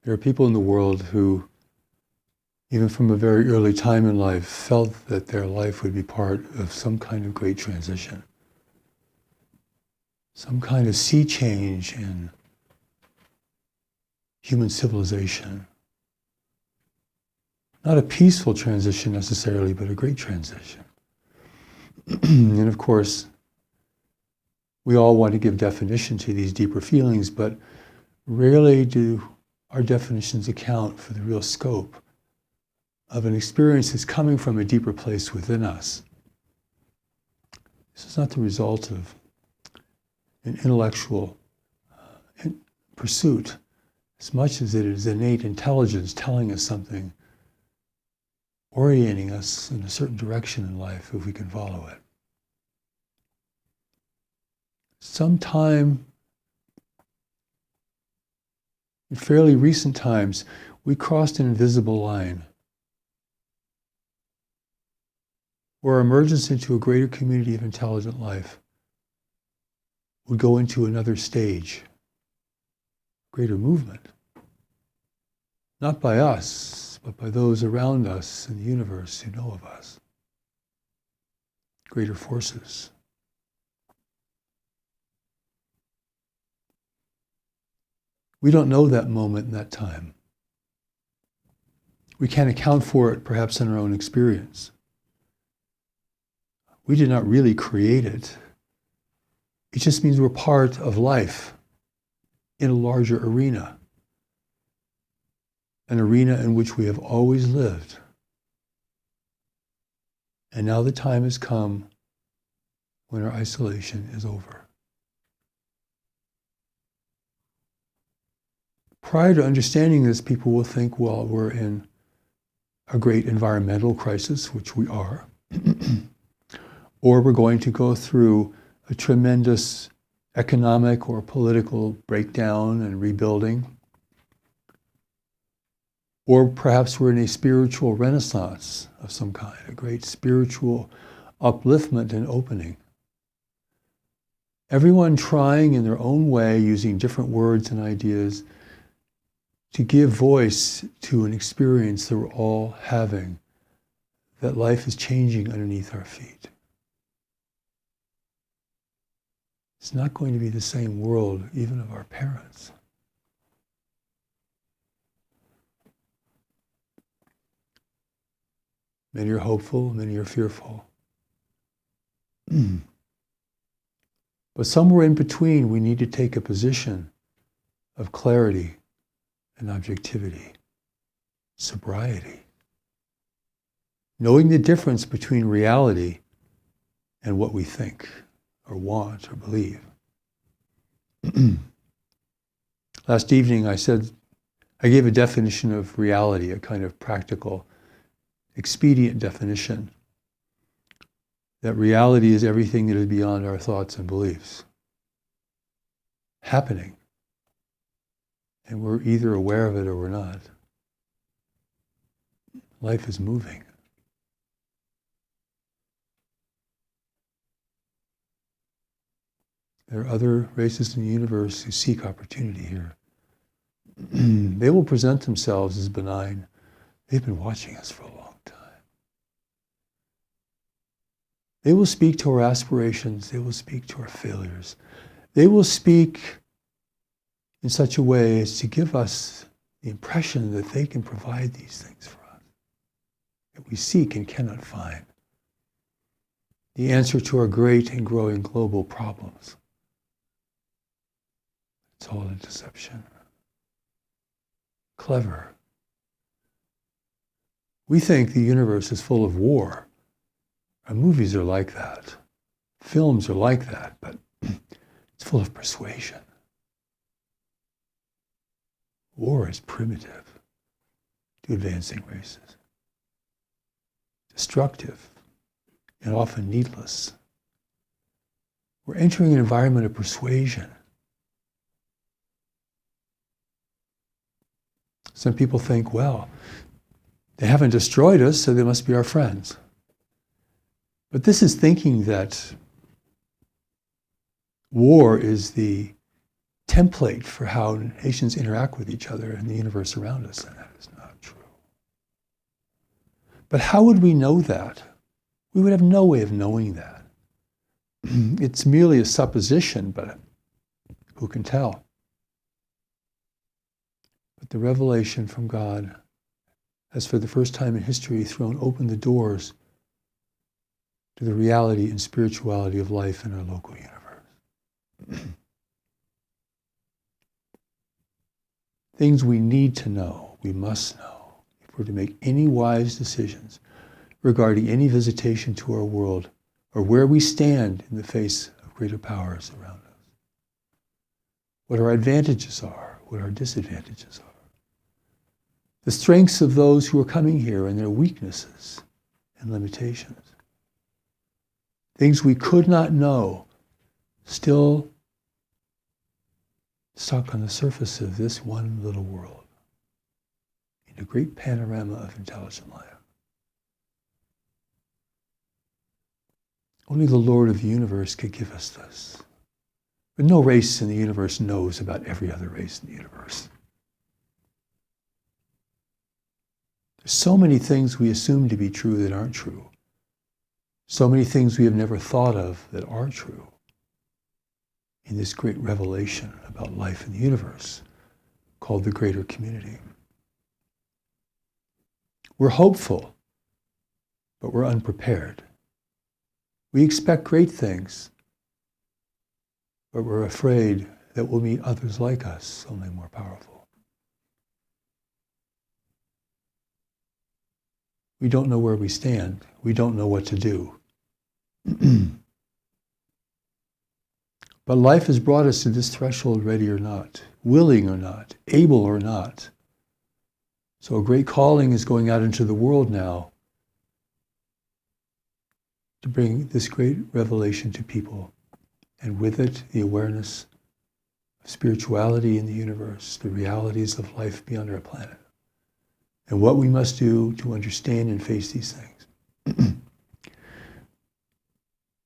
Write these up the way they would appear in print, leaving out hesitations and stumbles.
There are people in the world who, even from a very early time in life, felt that their life would be part of some kind of great transition, some kind of sea change in human civilization. Not a peaceful transition necessarily, but a great transition. And of course, we all want to give definition to these deeper feelings, but rarely do our definitions account for the real scope of an experience that's coming from a deeper place within us. This is not the result of an intellectual pursuit, as much as it is innate intelligence telling us something, orienting us in a certain direction in life if we can follow it. Sometime in fairly recent times, we crossed an invisible line where our emergence into a greater community of intelligent life would go into another stage, greater movement. Not by us, but by those around us in the universe who know of us. Greater forces. We don't know that moment and that time. We can't account for it perhaps in our own experience. We did not really create it. It just means we're part of life in a larger arena. An arena in which we have always lived. And now the time has come when our isolation is over. Prior to understanding this, people will think, well, we're in a great environmental crisis, which we are, or we're going to go through a tremendous economic or political breakdown and rebuilding, or perhaps we're in a spiritual renaissance of some kind, a great spiritual upliftment and opening. Everyone trying in their own way, using different words and ideas, to give voice to an experience that we're all having, that life is changing underneath our feet. It's not going to be the same world even of our parents. Many are hopeful, many are fearful. But somewhere in between, we need to take a position of clarity and objectivity, sobriety. Knowing the difference between reality and what we think or want or believe. Last evening I gave a definition of reality, a kind of practical, expedient definition. That reality is everything that is beyond our thoughts and beliefs. Happening. And we're either aware of it or we're not. Life is moving. There are other races in the universe who seek opportunity here. They will present themselves as benign. They've been watching us for a long time. They will speak to our aspirations. They will speak to our failures. They will speak in such a way as to give us the impression that they can provide these things for us, that we seek and cannot find. The answer to our great and growing global problems. It's all a deception. Clever. We think the universe is full of war. Our movies are like that. Films are like that, but it's full of persuasion. War is primitive to advancing races. Destructive and often needless. We're entering an environment of persuasion. Some people think, well, they haven't destroyed us, so they must be our friends. But this is thinking that war is the template for how nations interact with each other in the universe around us, and that is not true. But how would we know that? We would have no way of knowing that. It's merely a supposition, but who can tell? But the revelation from God has, for the first time in history, thrown open the doors to the reality and spirituality of life in our local universe. Things we need to know, we must know, if we're to make any wise decisions regarding any visitation to our world or where we stand in the face of greater powers around us. What our advantages are, what our disadvantages are. The strengths of those who are coming here and their weaknesses and limitations. Things we could not know, still stuck on the surface of this one little world, in a great panorama of intelligent life. Only the Lord of the universe could give us this. But no race in the universe knows about every other race in the universe. There's so many things we assume to be true that aren't true. So many things we have never thought of that are true in this great revelation about life in the universe called the greater community. We're hopeful, but we're unprepared. We expect great things, but we're afraid that we'll meet others like us, only more powerful. We don't know where we stand. We don't know what to do. But life has brought us to this threshold, ready or not, willing or not, able or not. So a great calling is going out into the world now to bring this great revelation to people, and with it, the awareness of spirituality in the universe, the realities of life beyond our planet, and what we must do to understand and face these things.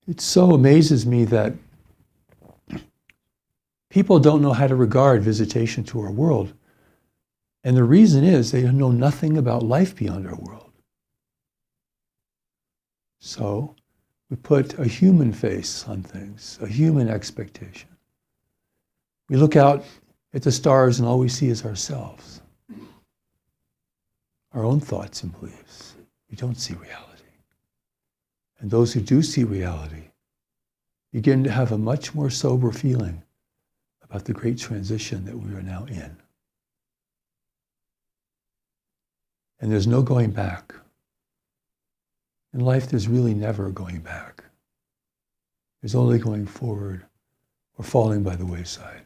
It so amazes me that people don't know how to regard visitation to our world. And the reason is they know nothing about life beyond our world. So we put a human face on things, a human expectation. We look out at the stars and all we see is ourselves, our own thoughts and beliefs. We don't see reality. And those who do see reality begin to have a much more sober feeling about the great transition that we are now in. And there's no going back. In life, there's really never going back. There's only going forward or falling by the wayside.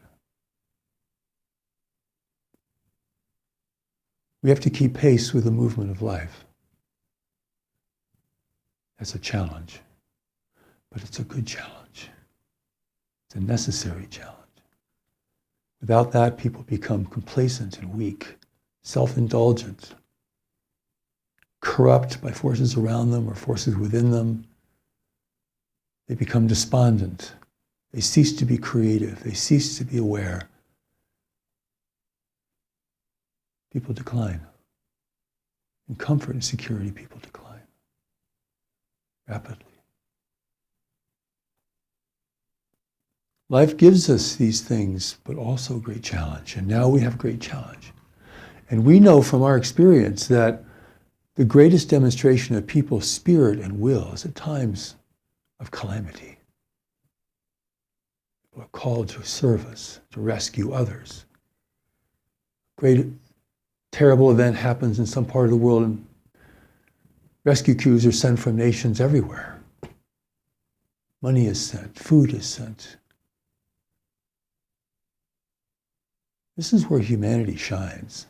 We have to keep pace with the movement of life. That's a challenge, but it's a good challenge. It's a necessary challenge. Without that, people become complacent and weak, self-indulgent, corrupt by forces around them or forces within them. They become despondent. They cease to be creative. They cease to be aware. People decline. In comfort and security, people decline rapidly. Life gives us these things, but also great challenge. And now we have great challenge. And we know from our experience that the greatest demonstration of people's spirit and will is at times of calamity. People are called to service, to rescue others. Great, terrible event happens in some part of the world, and rescue crews are sent from nations everywhere. Money is sent, food is sent. This is where humanity shines.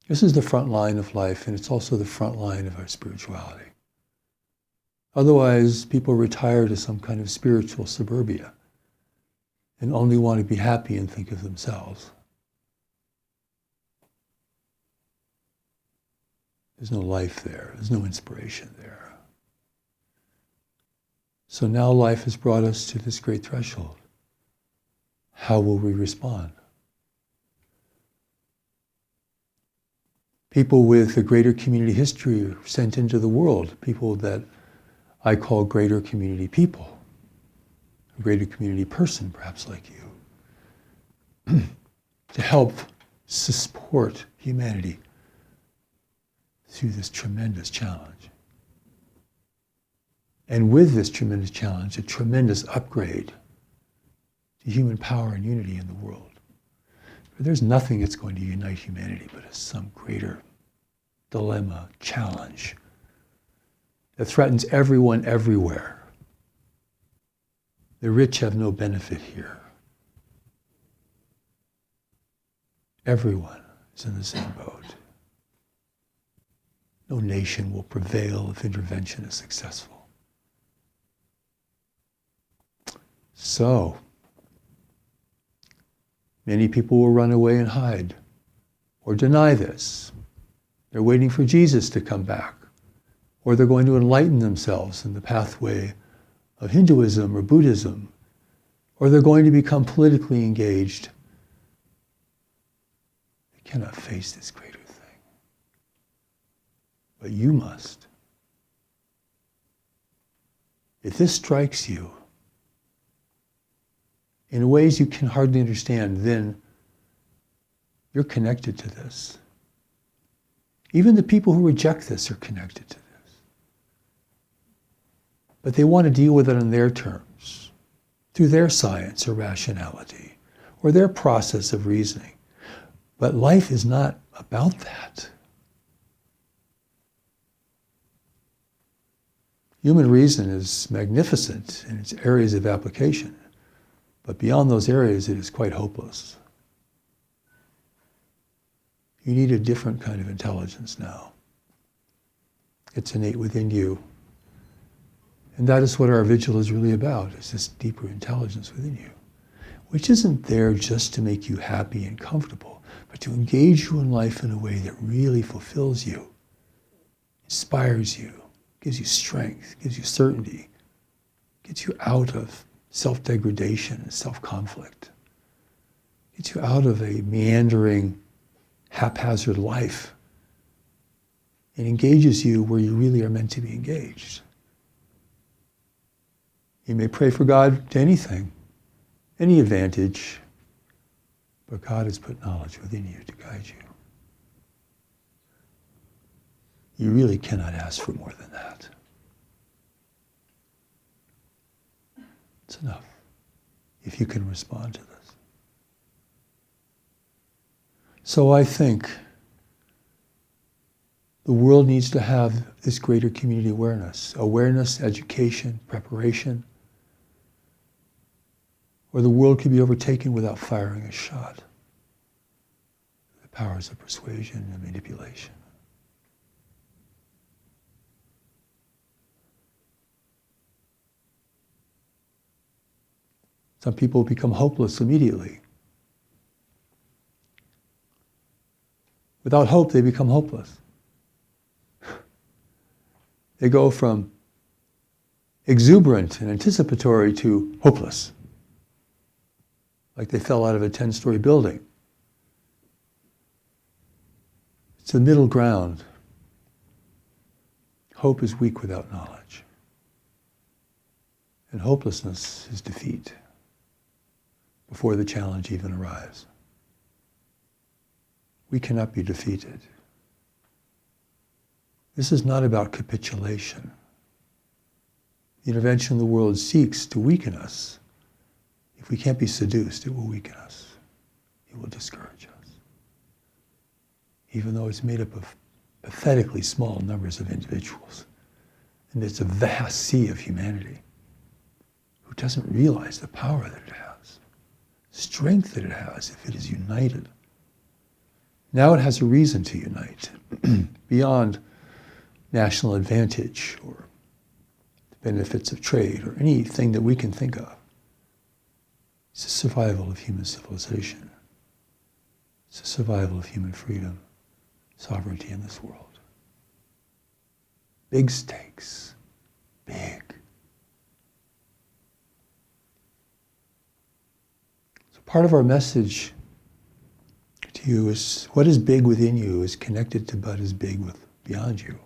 This is the front line of life, and it's also the front line of our spirituality. Otherwise, people retire to some kind of spiritual suburbia and only want to be happy and think of themselves. There's no life there. There's no inspiration there. So now life has brought us to this great threshold. How will we respond? People with a greater community history are sent into the world, people that I call greater community people, a greater community person, perhaps like you, to help support humanity through this tremendous challenge. And with this tremendous challenge, a tremendous upgrade to human power and unity in the world. For there's nothing that's going to unite humanity but some greater dilemma, challenge that threatens everyone everywhere. The rich have no benefit here. Everyone is in the same boat. No nation will prevail if intervention is successful. So, many people will run away and hide or deny this. They're waiting for Jesus to come back, or they're going to enlighten themselves in the pathway of Hinduism or Buddhism, or they're going to become politically engaged. They cannot face this greater thing. But you must. If this strikes you in ways you can hardly understand, then you're connected to this. Even the people who reject this are connected to this. But they want to deal with it on their terms, through their science or rationality, or their process of reasoning. But life is not about that. Human reason is magnificent in its areas of application. But beyond those areas, it is quite hopeless. You need a different kind of intelligence now. It's innate within you. And that is what our vigil is really about, is this deeper intelligence within you, which isn't there just to make you happy and comfortable, but to engage you in life in a way that really fulfills you, inspires you, gives you strength, gives you certainty, gets you out of self-degradation and self-conflict. Gets you out of a meandering, haphazard life and engages you where you really are meant to be engaged. You may pray for God to anything, any advantage, but God has put knowledge within you to guide you. You really cannot ask for more than that. It's enough if you can respond to this. So I think the world needs to have this greater community awareness, education, preparation, or the world could be overtaken without firing a shot. The powers of persuasion and manipulation. Some people become hopeless immediately. Without hope, they become hopeless. They go from exuberant and anticipatory to hopeless. Like they fell out of a 10-story building. It's the middle ground. Hope is weak without knowledge. And hopelessness is defeat before the challenge even arrives. We cannot be defeated. This is not about capitulation. The intervention of the world seeks to weaken us. If we can't be seduced, it will weaken us. It will discourage us. Even though it's made up of pathetically small numbers of individuals, and it's a vast sea of humanity who doesn't realize the power that it has, strength that it has if it is united. Now it has a reason to unite beyond national advantage or the benefits of trade or anything that we can think of. It's the survival of human civilization. It's the survival of human freedom, sovereignty in this world. Big stakes, big. part of our message to you is what is big within you is connected to what is big beyond you.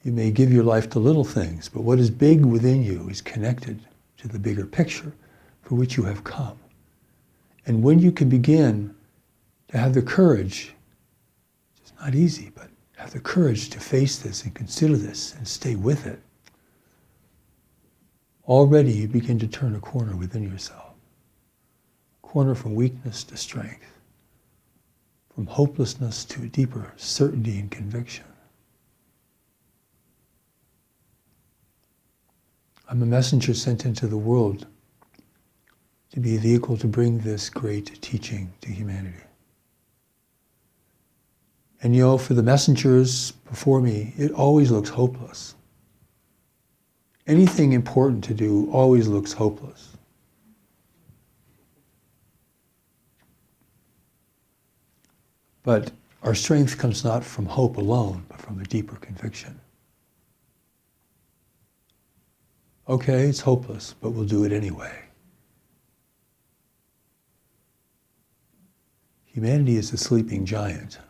You may give your life to little things, but what is big within you is connected to the bigger picture for which you have come. And when you can begin to have the courage, it's not easy, but have the courage to face this and consider this and stay with it, already you begin to turn a corner within yourself. A corner from weakness to strength, from hopelessness to a deeper certainty and conviction. I'm a messenger sent into the world to be a vehicle to bring this great teaching to humanity. And for the messengers before me, it always looks hopeless. Anything important to do always looks hopeless. But our strength comes not from hope alone, but from a deeper conviction. Okay, it's hopeless, but we'll do it anyway. Humanity is a sleeping giant,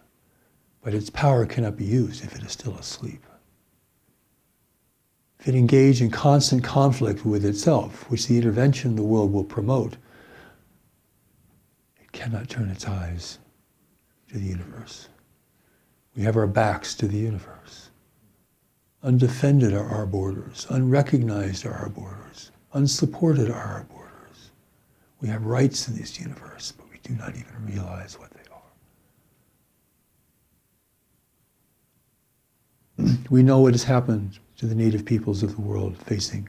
but its power cannot be used if it is still asleep. If it engaged in constant conflict with itself, which the intervention of the world will promote, it cannot turn its eyes to the universe. We have our backs to the universe. Undefended are our borders, unrecognized are our borders, unsupported are our borders. We have rights in this universe, but we do not even realize what they are. We know what has happened to the native peoples of the world facing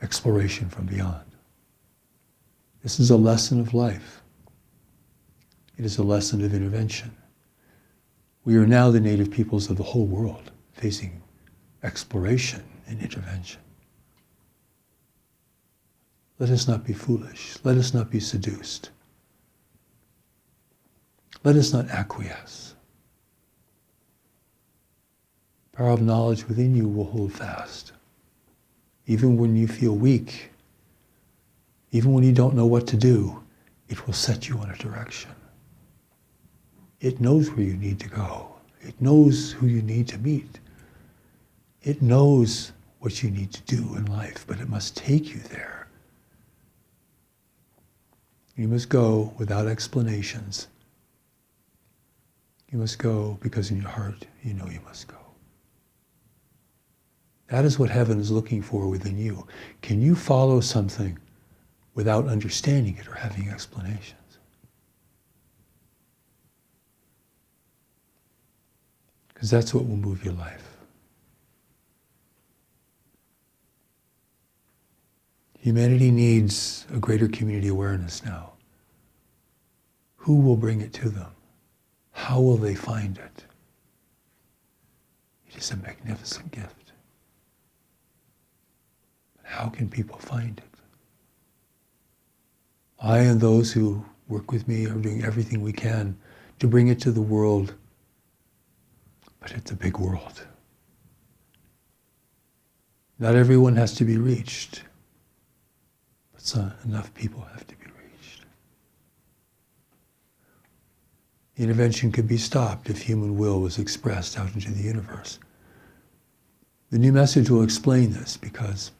exploration from beyond. This is a lesson of life. It is a lesson of intervention. We are now the native peoples of the whole world facing exploration and intervention. Let us not be foolish. Let us not be seduced. Let us not acquiesce. The power of knowledge within you will hold fast. Even when you feel weak, even when you don't know what to do, it will set you in a direction. It knows where you need to go. It knows who you need to meet. It knows what you need to do in life, but it must take you there. You must go without explanations. You must go because in your heart you know you must go. That is what heaven is looking for within you. Can you follow something without understanding it or having explanations? Because that's what will move your life. Humanity needs a greater community awareness now. Who will bring it to them? How will they find it? It is a magnificent gift. But how can people find it? I and those who work with me are doing everything we can to bring it to the world. But it's a big world. Not everyone has to be reached, but enough people have to be reached. Intervention could be stopped if human will was expressed out into the universe. The new message will explain this because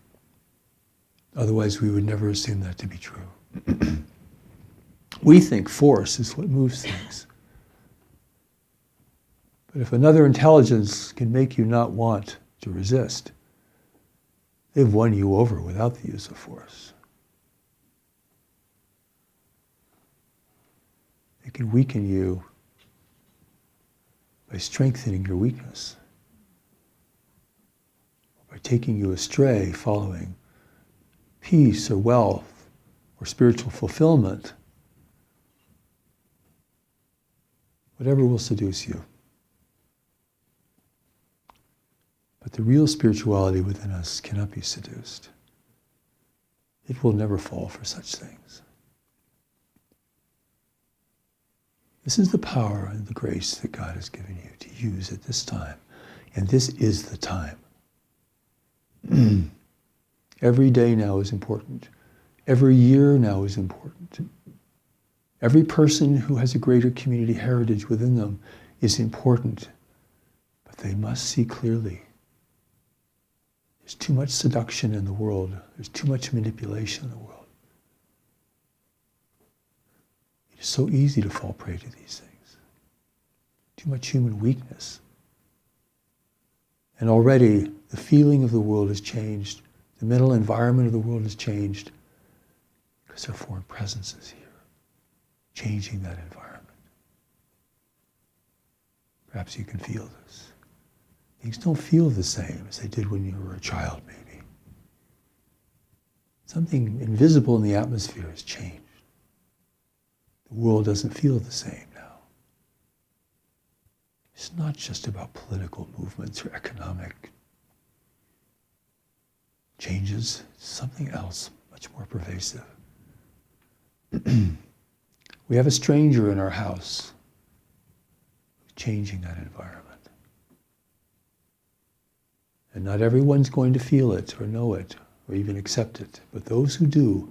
otherwise we would never assume that to be true. We think force is what moves things. But if another intelligence can make you not want to resist, they've won you over without the use of force. They can weaken you by strengthening your weakness, by taking you astray, following peace or wealth or spiritual fulfillment, whatever will seduce you. But the real spirituality within us cannot be seduced. It will never fall for such things. This is the power and the grace that God has given you to use at this time. And this is the time. Every day now is important. Every year now is important. Every person who has a greater community heritage within them is important. But they must see clearly. There's too much seduction in the world. There's too much manipulation in the world. It is so easy to fall prey to these things. Too much human weakness. And already the feeling of the world has changed. The mental environment of the world has changed because there are foreign presences here, changing that environment. Perhaps you can feel this. Things don't feel the same as they did when you were a child, maybe. Something invisible in the atmosphere has changed. The world doesn't feel the same now. It's not just about political movements or economic changes. It's something else, much more pervasive. We have a stranger in our house changing that environment. And not everyone's going to feel it or know it or even accept it. But those who do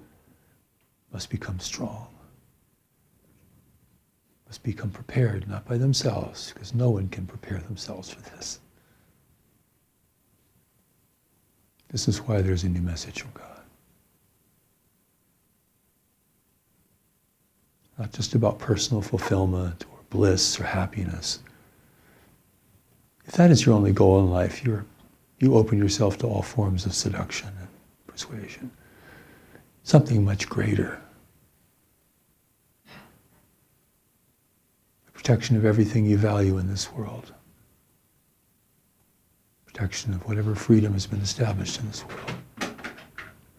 must become strong. Must become prepared, not by themselves, because no one can prepare themselves for this. This is why there's a new message from God. Not just about personal fulfillment or bliss or happiness. If that is your only goal in life, you open yourself to all forms of seduction and persuasion. Something much greater. The protection of everything you value in this world. Protection of whatever freedom has been established in this world.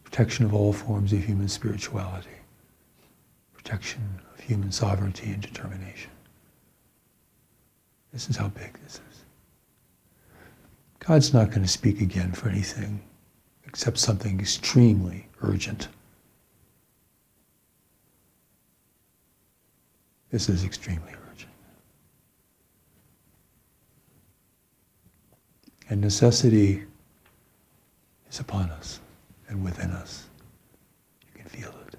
Protection of all forms of human spirituality. Protection of human sovereignty and determination. This is how big this is. God's not going to speak again for anything except something extremely urgent. This is extremely urgent. And necessity is upon us and within us. You can feel it.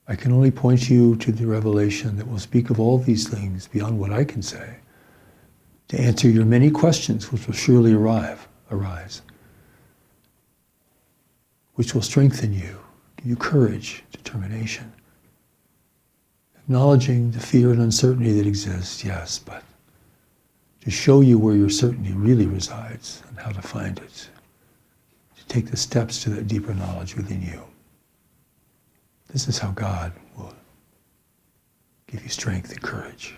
I can only point you to the revelation that will speak of all these things beyond what I can say, to answer your many questions which will surely arise, which will strengthen you, give you courage, determination, acknowledging the fear and uncertainty that exists, yes, but to show you where your certainty really resides and how to find it, to take the steps to that deeper knowledge within you. This is how God will give you strength and courage.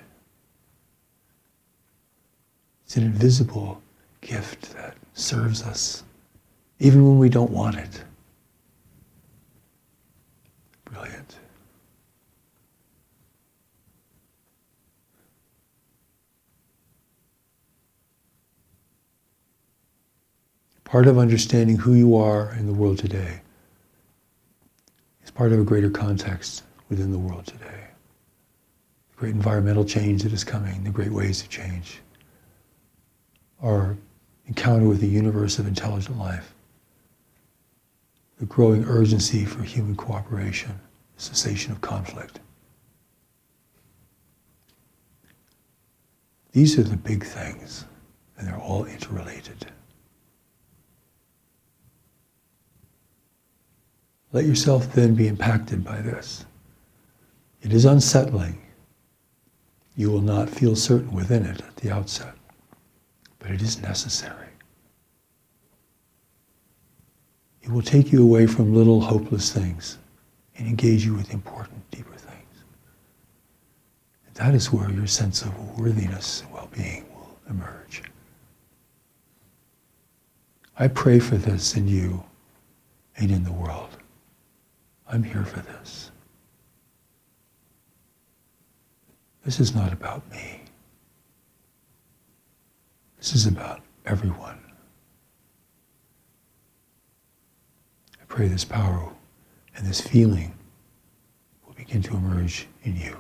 It's an invisible gift that serves us even when we don't want it. Brilliant. Part of understanding who you are in the world today is part of a greater context within the world today. The great environmental change that is coming, the great ways of change, our encounter with the universe of intelligent life, the growing urgency for human cooperation, the cessation of conflict. These are the big things, and they're all interrelated. Let yourself then be impacted by this. It is unsettling. You will not feel certain within it at the outset, but it is necessary. It will take you away from little hopeless things and engage you with important, deeper things. And that is where your sense of worthiness and well-being will emerge. I pray for this in you and in the world. I'm here for this. This is not about me. This is about everyone. I pray this power and this feeling will begin to emerge in you.